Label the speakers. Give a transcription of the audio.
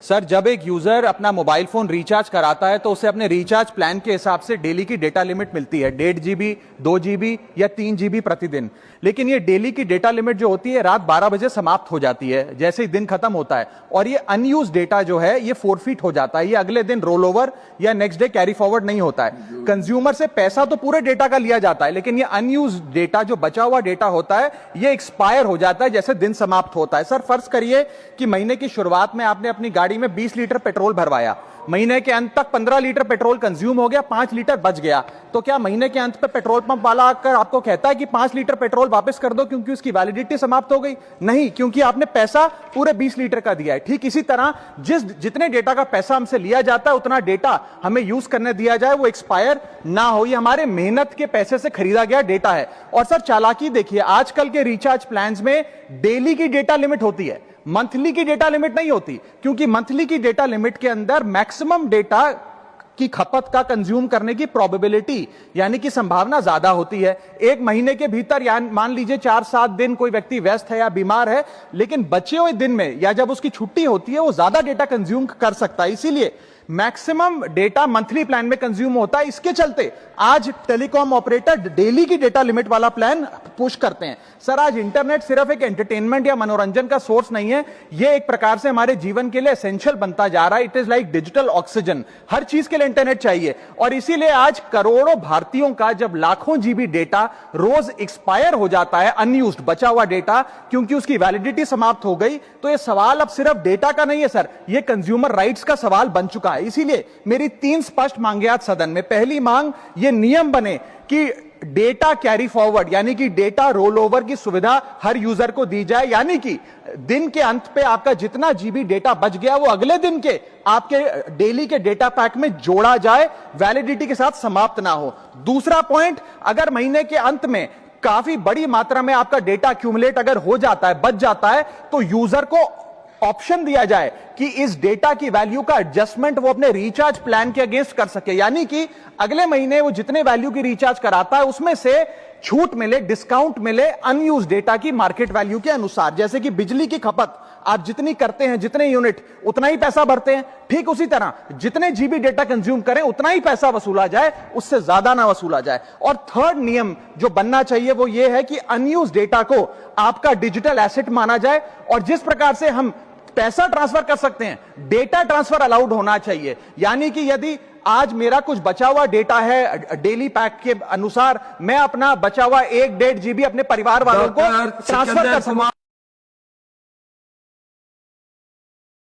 Speaker 1: Sir, जब एक user अपना मोबाइल फोन रिचार्ज कराता है तो उसे अपने रिचार्ज प्लान के हिसाब से डेली की डेटा लिमिट मिलती है 1.5 GB, 2 GB या 3 GB प्रतिदिन। लेकिन ये डेली की डेटा लिमिट जो होती है रात 12 बजे समाप्त हो जाती है जैसे ही दिन खत्म होता है, और ये अनयूज डेटा जो है ये फोरफिट हो जाता है, ये अगले दिन रोल ओवर या नेक्स्ट डे कैरी फॉरवर्ड नहीं होता है। कंज्यूमर से पैसा तो पूरे डेटा का लिया जाता है, लेकिन ये अनयूज डेटा जो बचा हुआ डेटा होता है ये एक्सपायर हो जाता है जैसे दिन समाप्त होता है। सर, फर्ज करिए कि महीने की शुरुआत में आपने अपनी गाड़ी में 20 लीटर पेट्रोल भरवाया, महीने के अंत तक 15 लीटर पेट्रोल कंज्यूम हो गया, 5 लीटर बच गया, तो क्या महीने के अंत पे पेट्रोल पंप वाला आकर आपको कहता है कि 5 लीटर पेट्रोल वापस कर दो क्योंकि उसकी वैलिडिटी समाप्त हो गई? नहीं, क्योंकि आपने पैसा पूरे 20 लीटर का दिया है। ठीक इसी तरह जितने डेटा का पैसा हमसे लिया जाता है उतना डेटा हमें यूज करने दिया जाए, वो एक्सपायर ना हो। ये हमारे मेहनत के पैसे से खरीदा गया डेटा है। और सर, चालाकी देखिए, आजकल के रिचार्ज प्लान्स में डेली की डेटा लिमिट होती है, मंथली की डेटा लिमिट नहीं होती, क्योंकि मंथली की डेटा लिमिट के अंदर मैक्सिमम डेटा की खपत का कंज्यूम करने की प्रोबेबिलिटी यानी कि संभावना ज्यादा होती है। एक महीने के भीतर या मान लीजिए 4-7 दिन कोई व्यक्ति व्यस्त है या बीमार है, लेकिन बचे हुए दिन में या जब उसकी छुट्टी होती है वो ज्यादा डेटा कंज्यूम कर सकता है। इसीलिए मैक्सिमम डेटा मंथली प्लान में कंज्यूम होता है। इसके चलते आज टेलीकॉम ऑपरेटर डेली की डेटा लिमिट वाला प्लान पुश करते हैं। सर, आज इंटरनेट सिर्फ एक एंटरटेनमेंट या मनोरंजन का सोर्स नहीं है, यह एक प्रकार से हमारे जीवन के लिए एसेंशियल बनता जा रहा है। It is like digital oxygen. हर चीज के लिए इंटरनेट चाहिए, और इसीलिए आज करोड़ों भारतीयों का जब लाखों जीबी डेटा रोज एक्सपायर हो जाता है, अनयूज्ड बचा हुआ डेटा, क्योंकि उसकी वैलिडिटी समाप्त हो गई, तो यह सवाल अब सिर्फ डेटा का नहीं है सर, यह कंज्यूमर राइट्स का सवाल बन चुका है। इसीलिए मेरी 3 स्पष्ट मांगे आज सदन में। पहली मांग, ये नियम बने कि डेटा कैरी फॉरवर्ड यानी कि डेटा रोल ओवर की सुविधा हर यूजर को दी जाए, यानी कि दिन के अंत पे आपका जितना जीबी डेटा बच गया वो अगले दिन के आपके डेली के डेटा पैक में जोड़ा जाए, वैलिडिटी के साथ समाप्त ना हो। दूसरा पॉइंट, अगर महीने के अंत में काफी बड़ी मात्रा में आपका डेटा एक्यूमुलेट अगर हो जाता है, बच जाता है, तो यूजर को ऑप्शन दिया जाए कि इस डेटा की वैल्यू का एडजस्टमेंट वो अपने रिचार्ज प्लान के अगेंस्ट कर सके, यानी कि अगले महीने वो जितने वैल्यू की रिचार्ज कराता है उसमें से छूट मिले, डिस्काउंट मिले अनयूज डेटा की मार्केट वैल्यू के अनुसार। जैसे कि बिजली की खपत आप जितनी करते हैं, जितने यूनिट, उतना ही पैसा भरते हैं, ठीक उसी तरह जितने जीबी डेटा कंज्यूम करें उतना ही पैसा वसूला जाए, उससे ज्यादा ना वसूला जाए। और थर्ड नियम जो बनना चाहिए वो ये है कि अनयूज डेटा को आपका डिजिटल एसेट माना जाए, और जिस प्रकार से हम पैसा ट्रांसफर कर सकते हैं, डेटा ट्रांसफर अलाउड होना चाहिए। यानी कि यदि आज मेरा कुछ बचा हुआ डेटा है डेली पैक के अनुसार, मैं अपना बचा हुआ 1-1.5 GB अपने परिवार वालों को ट्रांसफर कर सकूं।